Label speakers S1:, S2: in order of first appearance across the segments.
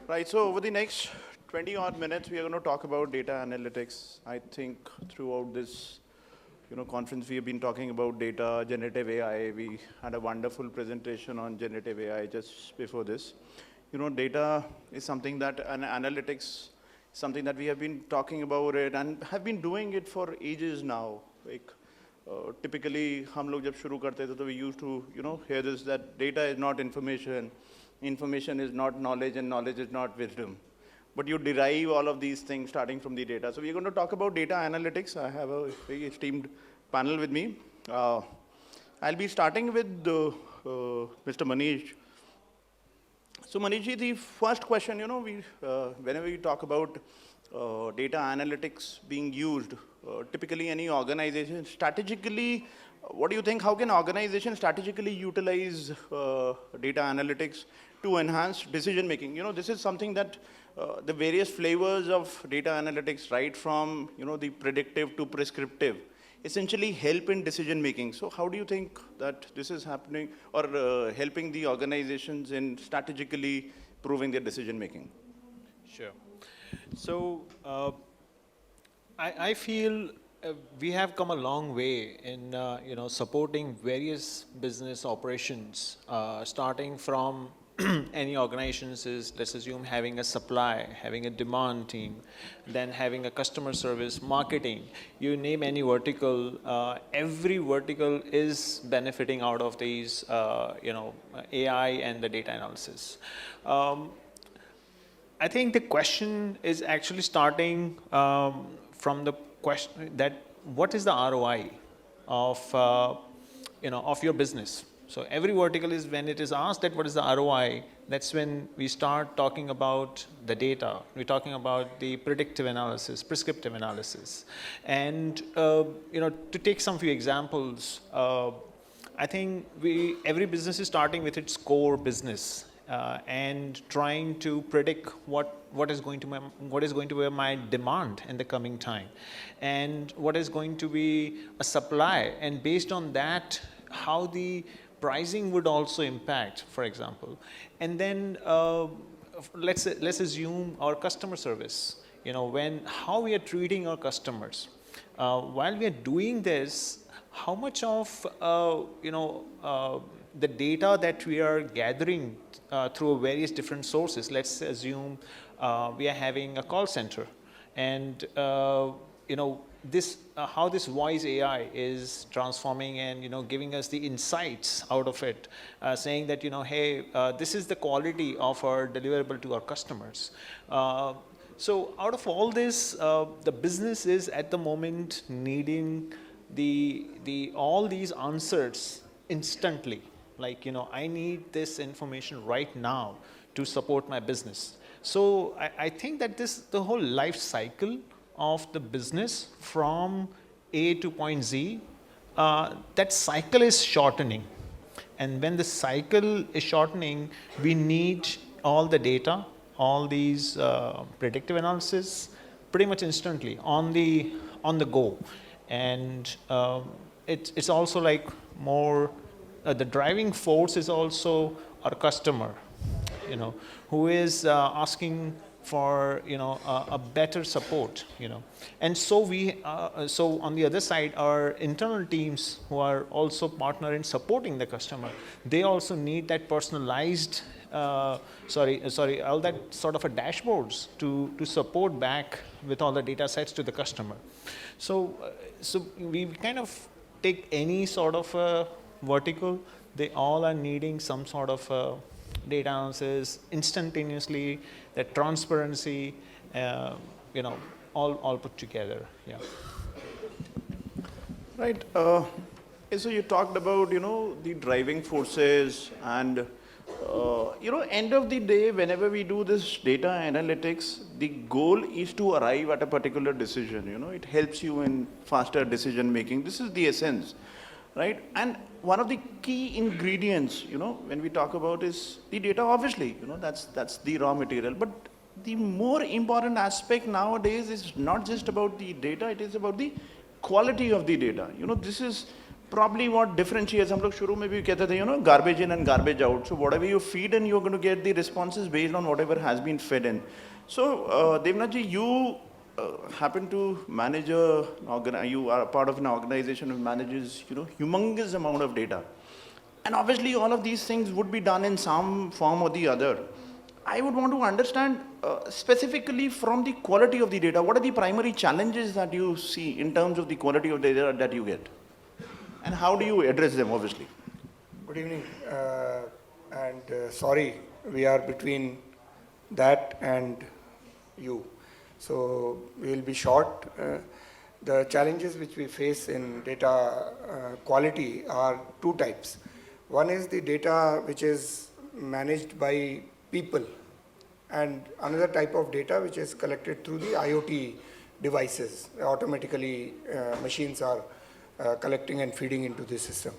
S1: Right, so over the next 20 odd minutes, we are going to talk about data analytics. I think throughout this conference, we have been talking about data, generative AI. We had a wonderful presentation on generative AI just before this. Data is something that, and analytics, something that we have been talking about it and have been doing it for ages now. Like, typically, हम लोग जब शुरू करते थे, तो we used to, hear this, that data is not information, information is not knowledge, and knowledge is not wisdom. But you derive all of these things starting from the data. So we're going to talk about data analytics. I have a very esteemed panel with me. I'll be starting with Mr. Manish. So Manish, the first question, whenever we talk about data analytics being used, typically any organization strategically, what do you think, how can organizations strategically utilize data analytics to enhance decision making? This is something that the various flavors of data analytics, right from the predictive to prescriptive, essentially help in decision making. So how do you think that this is happening or helping the organizations in strategically proving their decision making?
S2: Sure. So I feel we have come a long way in supporting various business operations, starting from any organizations is, let's assume, having a supply, having a demand team, then having a customer service, marketing, you name any vertical, every vertical is benefiting out of these, AI and the data analysis. I think the question is actually starting from the question that what is the ROI of, of your business? So every vertical is, when it is asked that what is the ROI, that's when we start talking about the data. We're talking about the predictive analysis, prescriptive analysis. And, to take some few examples, I think every business is starting with its core business and trying to predict what is going to be my demand in the coming time, and what is going to be a supply, and based on that, how the pricing would also impact, for example. And then let's assume our customer service, how we are treating our customers. While we are doing this, how much of the data that we are gathering through various different sources. Let's assume we are having a call center, and how this voice AI is transforming and giving us the insights out of it, saying that hey, this is the quality of our deliverable to our customers. So out of all this, the business is at the moment needing all these answers instantly. Like, I need this information right now to support my business. So I think that the whole life cycle of the business from A to point Z, that cycle is shortening. And when the cycle is shortening, we need all the data, all these predictive analysis pretty much instantly on the go. And it's also like more, the driving force is also our customer, who is asking for a better support, and so so on the other side, our internal teams who are also partner in supporting the customer, they also need that personalized all that sort of a dashboards to support back with all the data sets to the customer. So we kind of take any sort of a vertical, they all are needing some sort of data analysis instantaneously, that transparency, all put together. Yeah.
S1: Right. So you talked about the driving forces, and end of the day, whenever we do this data analytics, the goal is to arrive at a particular decision. It helps you in faster decision making. This is the essence, right? And one of the key ingredients, when we talk about is the data, obviously, that's the raw material. But the more important aspect nowadays is not just about the data, it is about the quality of the data. This is probably what differentiates, हम लोग शुरू में भी कहते थे, garbage in and garbage out. So whatever you feed in, you're going to get the responses based on whatever has been fed in. So Devnath ji, you happen to manage you are a part of an organization that manages, humongous amount of data. And obviously all of these things would be done in some form or the other. I would want to understand specifically from the quality of the data, what are the primary challenges that you see in terms of the quality of the data that you get? And how do you address them, obviously?
S3: Good evening. Sorry, we are between that and you. So we will be short. The challenges which we face in data quality are two types. One is the data which is managed by people, and another type of data which is collected through the IoT devices. Automatically, machines are collecting and feeding into the system.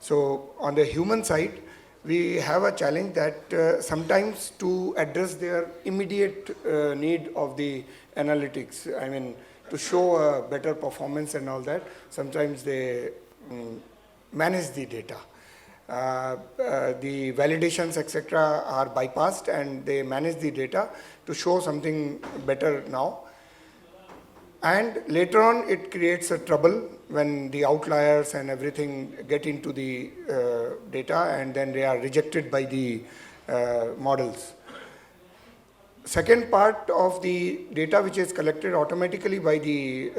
S3: So on the human side, we have a challenge that sometimes to address their immediate need of the analytics, I mean, to show a better performance and all that, sometimes they manage the data. The validations, etc., are bypassed and they manage the data to show something better now. And later on, it creates a trouble when the outliers and everything get into the data, and then they are rejected by the models. Second part of the data which is collected automatically by the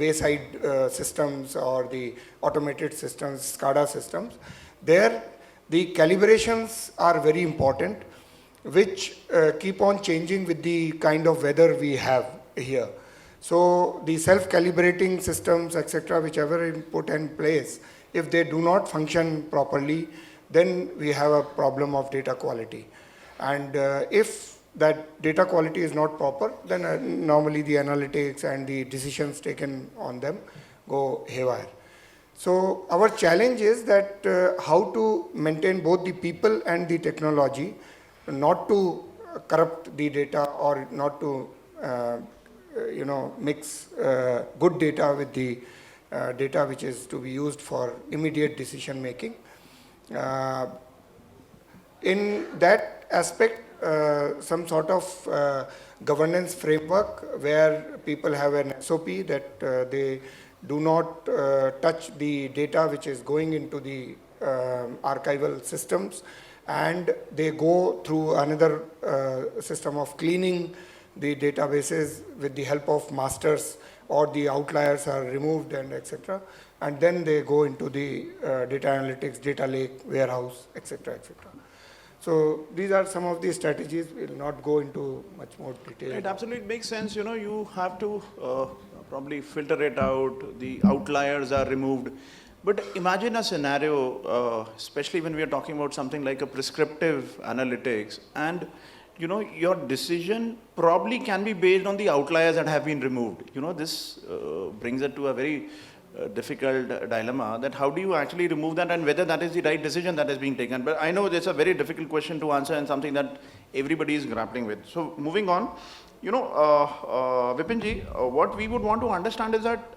S3: wayside systems or the automated systems, SCADA systems, there the calibrations are very important, which keep on changing with the kind of weather we have here. So the self-calibrating systems, etc., whichever is put in place, if they do not function properly, then we have a problem of data quality. And if that data quality is not proper, then normally the analytics and the decisions taken on them go haywire. So our challenge is that how to maintain both the people and the technology, not to corrupt the data or not to mix good data with the data which is to be used for immediate decision making. In that aspect, some sort of governance framework where people have an SOP that they do not touch the data which is going into the archival systems, and they go through another system of cleaning the databases with the help of masters, or the outliers are removed and etc. And then they go into the data analytics, data lake, warehouse, etc., etc. So these are some of the strategies. We will not go into much more detail.
S1: It absolutely makes sense. You have to probably filter it out. The outliers are removed. But imagine a scenario, especially when we are talking about something like a prescriptive analytics, and your decision probably can be based on the outliers that have been removed. This brings it to a very difficult dilemma, that how do you actually remove that and whether that is the right decision that is being taken. But I know it's a very difficult question to answer and something that everybody is grappling with. So moving on, Vipinji, what we would want to understand is that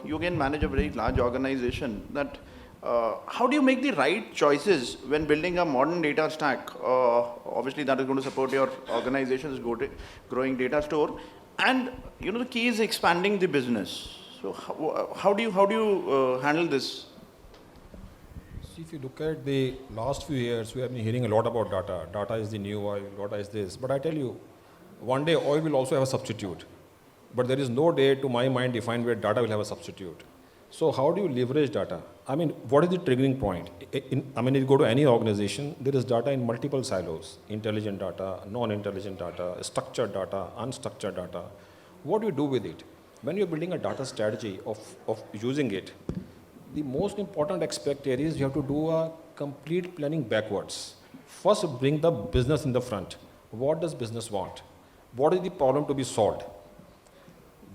S1: you again manage a very large organization, that how do you make the right choices when building a modern data stack? Obviously, that is going to support your organization's growing data store, and the key is expanding the business. So how do you handle this?
S4: See, if you look at the last few years, we have been hearing a lot about data. Data is the new oil. Data is this. But I tell you, one day oil will also have a substitute. But there is no day, to my mind, defined where data will have a substitute. So how do you leverage data? I mean, what is the triggering point? If you go to any organization, there is data in multiple silos: intelligent data, non-intelligent data, structured data, unstructured data. What do you do with it? When you're building a data strategy of using it, the most important aspect here is you have to do a complete planning backwards. First, bring the business in the front. What does business want? What is the problem to be solved?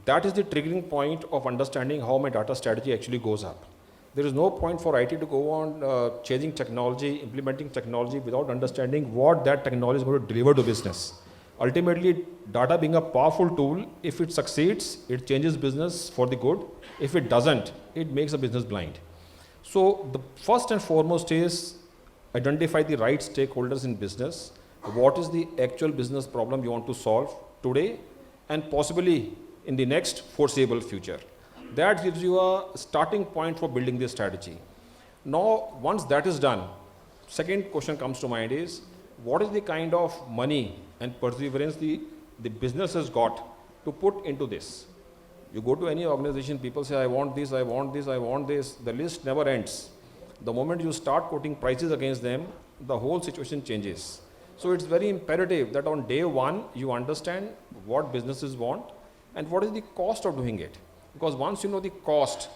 S4: That is the triggering point of understanding how my data strategy actually goes up. There is no point for IT to go on chasing technology, implementing technology without understanding what that technology is going to deliver to business. Ultimately, data being a powerful tool, if it succeeds, it changes business for the good. If it doesn't, it makes a business blind. So the first and foremost is identify the right stakeholders in business. What is the actual business problem you want to solve today and possibly in the next foreseeable future. That gives you a starting point for building this strategy. Now, once that is done, second question comes to mind is, what is the kind of money and perseverance the business has got to put into this? You go to any organization, people say, I want this, I want this, I want this. The list never ends. The moment you start quoting prices against them, the whole situation changes. So it's very imperative that on day one, you understand what businesses want and what is the cost of doing it. Because once you know the cost,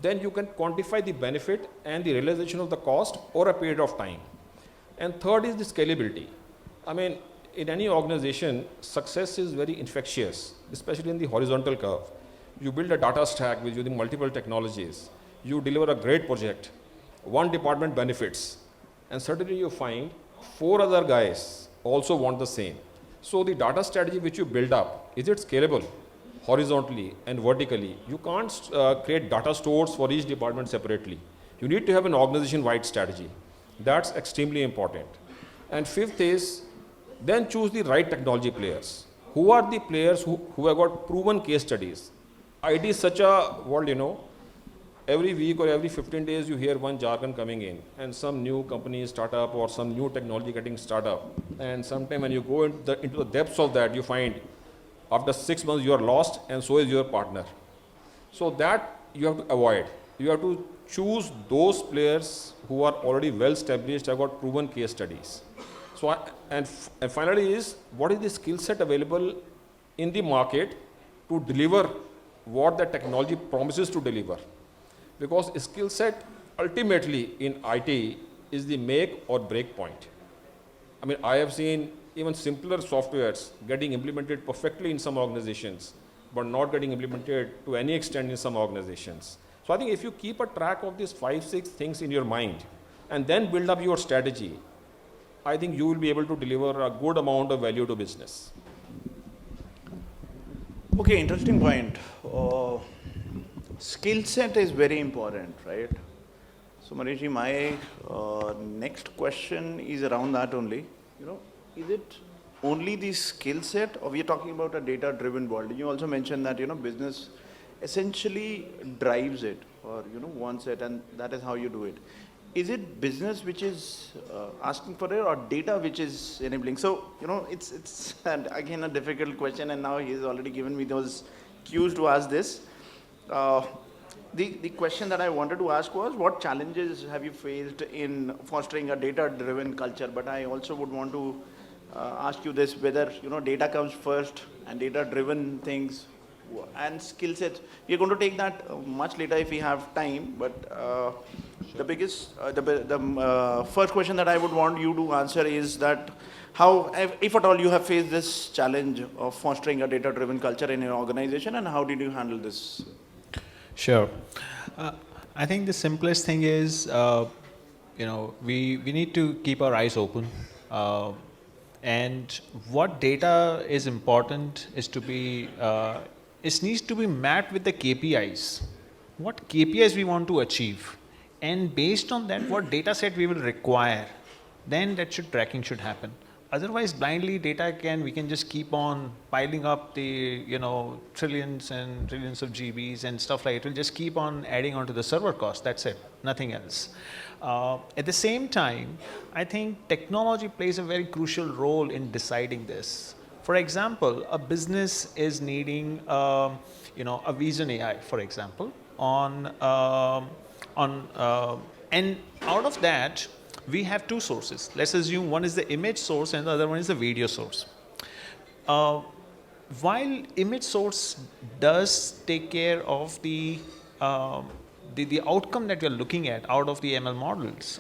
S4: then you can quantify the benefit and the realization of the cost over a period of time. And third is the scalability. I mean, in any organization, success is very infectious, especially in the horizontal curve. You build a data stack with using multiple technologies. You deliver a great project. One department benefits. And suddenly you find 4 other guys also want the same. So the data strategy which you build up, is it scalable? Horizontally and vertically. You can't create data stores for each department separately. You need to have an organization-wide strategy. That's extremely important. And fifth is, then choose the right technology players. Who are the players who have got proven case studies? IT is such a world, every week or every 15 days you hear one jargon coming in and some new company startup or some new technology getting startup. And sometime when you go into the depths of that, you find after 6 months you are lost and so is your partner. So that you have to avoid. You have to choose those players who are already well established, have got proven case studies. So, and finally is, what is the skill set available in the market to deliver what the technology promises to deliver? Because skill set ultimately in IT is the make or break point. I mean, I have seen even simpler softwares getting implemented perfectly in some organizations, but not getting implemented to any extent in some organizations. So I think if you keep a track of these 5-6 things in your mind and then build up your strategy, I think you will be able to deliver a good amount of value to business.
S1: Okay, interesting point. Skill set is very important, right? So Manishji, my next question is around that only. Is it only the skill set, or we are talking about a data-driven world? You also mentioned that business essentially drives it, or wants it, and that is how you do it. Is it business which is asking for it, or data which is enabling? So it's and again a difficult question, and now he's already given me those cues to ask this. The question that I wanted to ask was, what challenges have you faced in fostering a data-driven culture? But I also would want to ask you this, whether data comes first and data-driven things and skill sets. We're going to take that much later if we have time. But the biggest, the first question that I would want you to answer is that how, if at all, you have faced this challenge of fostering a data-driven culture in your organization, and how did you handle this?
S2: Sure. I think the simplest thing is, we need to keep our eyes open. And what data is important is to be, it needs to be mapped with the KPIs. What KPIs we want to achieve. And based on that, what data set we will require, then tracking should happen. Otherwise, blindly we can just keep on piling up the, trillions and trillions of GBs and stuff like it. It will just keep on adding onto the server cost. That's it, nothing else. At the same time, I think technology plays a very crucial role in deciding this. For example, a business is needing, a Vision AI, for example, and out of that, we have 2 sources. Let's assume one is the image source and the other one is the video source. While image source does take care of the outcome that we are looking at out of the ML models,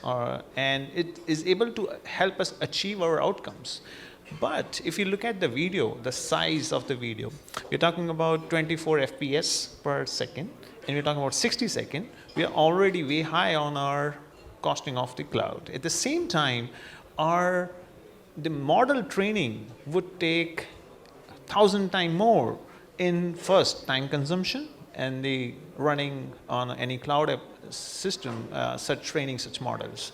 S2: and it is able to help us achieve our outcomes. But if you look at the video, the size of the video, we're talking about 24 FPS per second, and we're talking about 60 seconds. We are already way high on our costing of the cloud. At the same time, our the model training would take 1,000 times more in first time consumption and the running on any cloud system, such training, such models.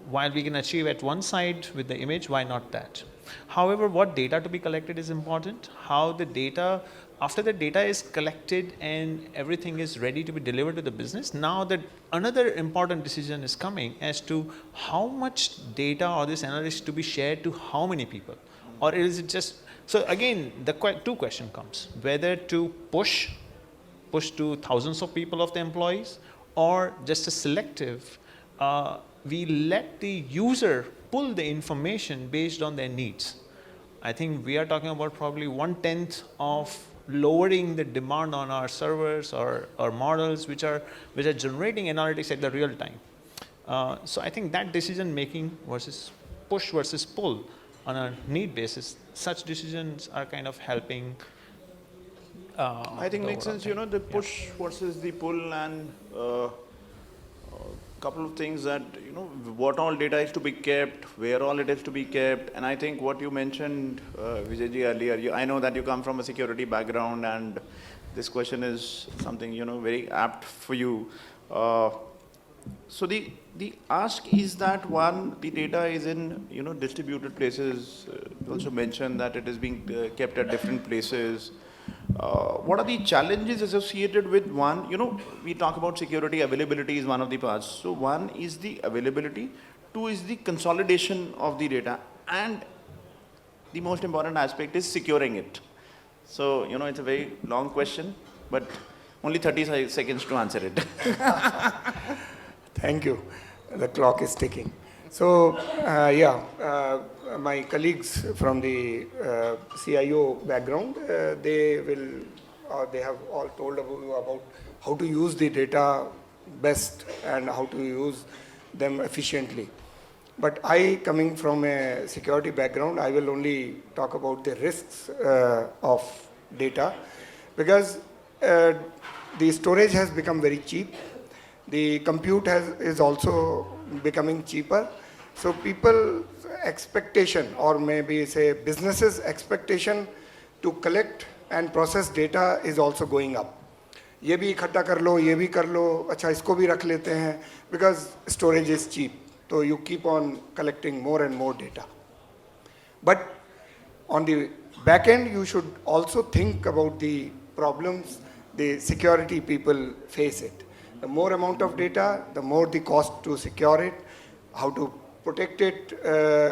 S2: While we can achieve at one side with the image, why not that? However, what data to be collected is important. How the data, after the data is collected and everything is ready to be delivered to the business, now that another important decision is coming as to how much data or this analytics to be shared to how many people, or is it just, so again, the two question comes, whether to push to thousands of people of the employees, or just a selective, we let the user pull the information based on their needs. I think we are talking about probably 1/10 of lowering the demand on our servers or models which are generating analytics at the real time. So I think that decision making versus push versus pull on a need basis, such decisions are kind of helping.
S1: I think makes sense, the push versus the pull, and couple of things that, what all data is to be kept, where all it is to be kept. And I think what you mentioned, Vijayji, earlier, I know that you come from a security background, and this question is something, very apt for you. So the ask is that, one, the data is in, distributed places. You also mentioned that it is being kept at different places. What are the challenges associated with, one, we talk about security, availability is one of the parts. So one is the availability, two is the consolidation of the data, and the most important aspect is securing it. So, it's a very long question, but only 30 seconds to answer it.
S3: Thank you. The clock is ticking. So, my colleagues from the CIO background, they have all told you about how to use the data best and how to use them efficiently. But I, coming from a security background, I will only talk about the risks of data, because the storage has become very cheap. The compute is also becoming cheaper. So people's expectation, or maybe say businesses' expectation to collect and process data is also going up. ये भी इकट्ठा कर लो, ये भी कर लो, अच्छा इसको भी रख लेते हैं, because storage is cheap. So you keep on collecting more and more data. But on the back end, you should also think about the problems the security people face it. The more amount of data, the more the cost to secure it, how to protect it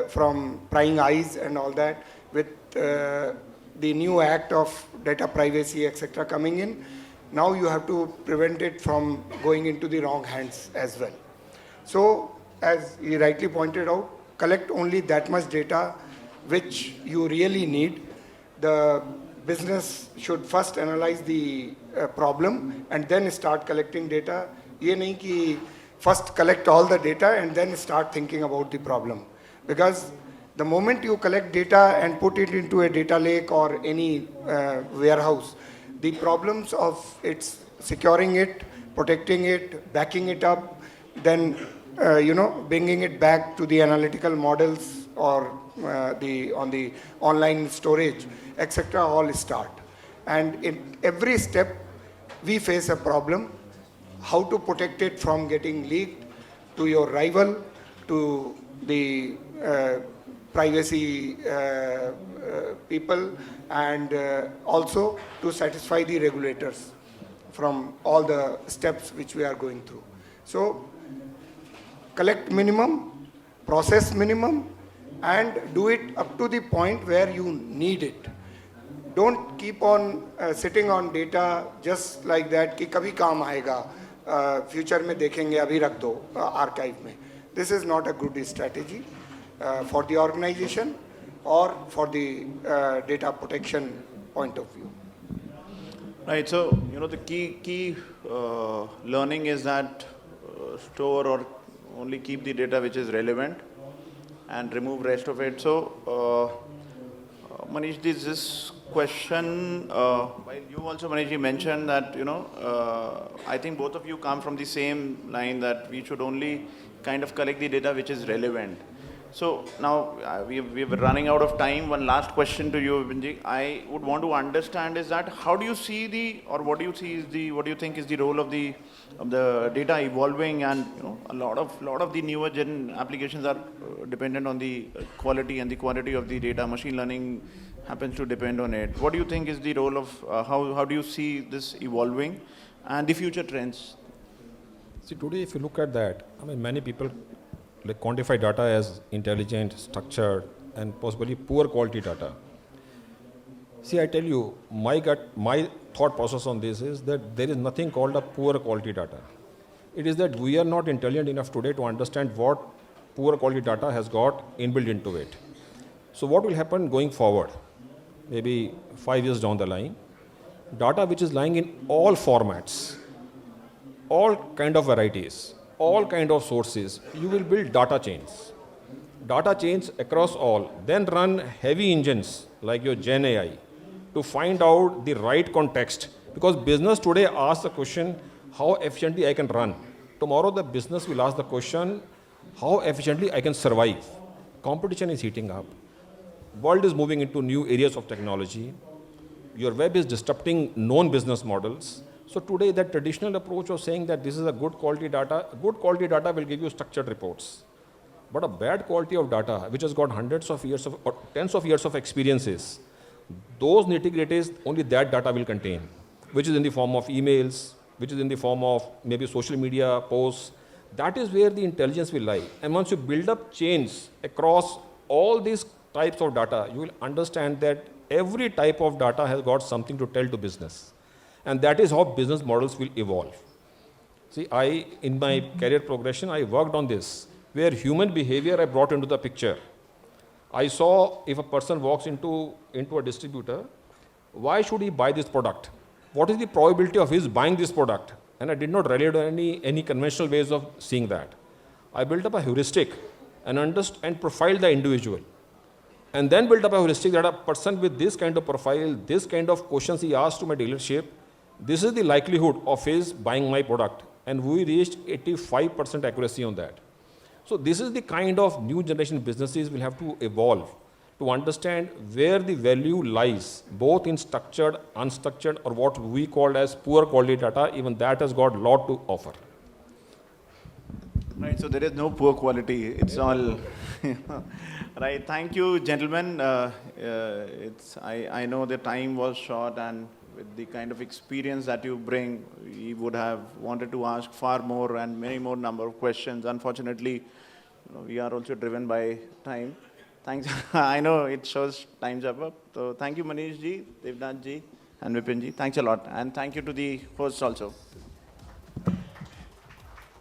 S3: from prying eyes and all that. With the new act of data privacy, etc. coming in, now you have to prevent it from going into the wrong hands as well. So, as he rightly pointed out, collect only that much data which you really need. The business should first analyze the problem and then start collecting data. ये नहीं कि first collect all the data and then start thinking about the problem. Because the moment you collect data and put it into a data lake or any warehouse, the problems of its securing it, protecting it, backing it up, then bringing it back to the analytical models or on the online storage, etc. all start. And in every step, we face a problem. How to protect it from getting leaked to your rival, to the privacy people, and also to satisfy the regulators from all the steps which we are going through. So, collect minimum, process minimum, and do it up to the point where you need it. Don't keep on sitting on data just like that कि कभी काम आएगा, future में देखेंगे, अभी रख दो archive में. This is not a good strategy for the organization or for the data protection point of view.
S1: Right, so, the key learning is that store or only keep the data which is relevant and remove rest of it. So, Manish, this question, while you also, Manish, mentioned that, I think both of you come from the same line that we should only kind of collect the data which is relevant. So now we're running out of time. One last question to you, Vipinji. I would want to understand is that how do you see the, or what do you see is the, what do you think is the role of the data evolving, and a lot of the newer gen applications are dependent on the quality and the quantity of the data. Machine learning happens to depend on it. What do you think is the role of how do you see this evolving, and the future trends?
S4: See, today if you look at that, I mean, many people like quantify data as intelligent, structured, and possibly poor quality data. See, I tell you, my thought process on this is that there is nothing called a poor quality data. It is that we are not intelligent enough today to understand what poor quality data has got inbuilt into it. So what will happen going forward, maybe 5 years down the line, data which is lying in all formats, all kind of varieties, all kind of sources, you will build data chains across all, then run heavy engines like your Gen AI to find out the right context, because business today asks the question, how efficiently I can run. Tomorrow the business will ask the question, how efficiently I can survive. Competition is heating up. World is moving into new areas of technology. Your web is disrupting known business models. So today that traditional approach of saying that this is a good quality data will give you structured reports. But a bad quality of data, which has got hundreds of years of, or tens of years of experiences, those nitty-gritties only that data will contain, which is in the form of emails, which is in the form of maybe social media posts. That is where the intelligence will lie. And once you build up chains across all these types of data, you will understand that every type of data has got something to tell to business. And that is how business models will evolve. See, in my career progression, I worked on this, where human behavior I brought into the picture. I saw if a person walks into a distributor, why should he buy this product? What is the probability of his buying this product? And I did not rely on any conventional ways of seeing that. I built up a heuristic and profiled the individual. And then built up a heuristic that a person with this kind of profile, this kind of questions he asked to my dealership, this is the likelihood of his buying my product. And we reached 85% accuracy on that. So this is the kind of new generation businesses will have to evolve to understand where the value lies, both in structured, unstructured, or what we call as poor quality data. Even that has got a lot to offer.
S1: Right, so there is no poor quality. It's all right. Thank you, gentlemen. I know the time was short, and with the kind of experience that you bring, we would have wanted to ask far more and many more number of questions. Unfortunately, we are also driven by time. Thanks. I know it shows time's up. So thank you, Manish ji, Devnath ji, and Vipin ji. Thanks a lot. And thank you to the hosts also.